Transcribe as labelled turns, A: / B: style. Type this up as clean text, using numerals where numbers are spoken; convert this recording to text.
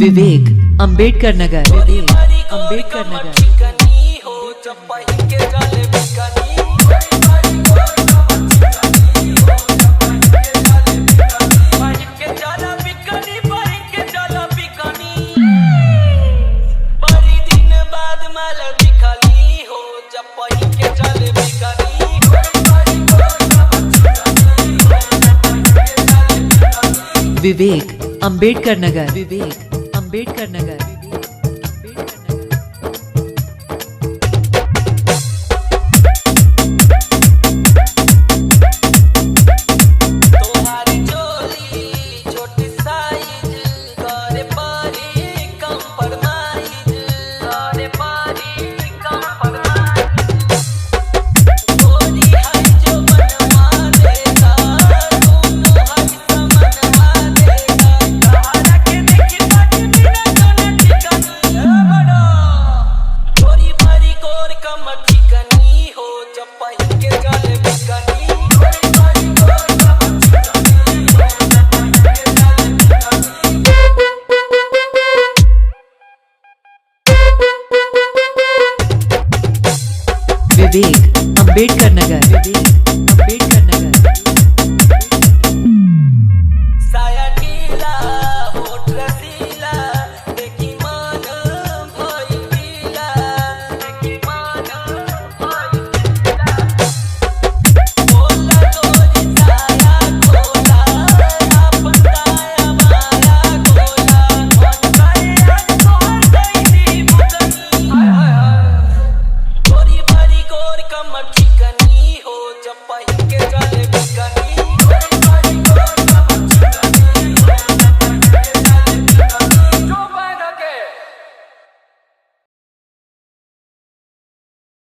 A: विवेक अंबेडकर नगर, विवेक अंबेडकर नगर। विवेक अंबेडकर नगर, विवेक अंबेडकर नगर। विवेक अंबेडकर नगर, विवेक अंबेडकर नगर।
B: साया ढीला होठ रसीला देखी मन भई ढीला, देखी मन भई ढीला। बोला तोरी साया खोला अपन साया माया खोला, मन करे आज तोर गई बुकनी। हाय हाय हाय तोरी भरी गोर कमर चिकनी हो जब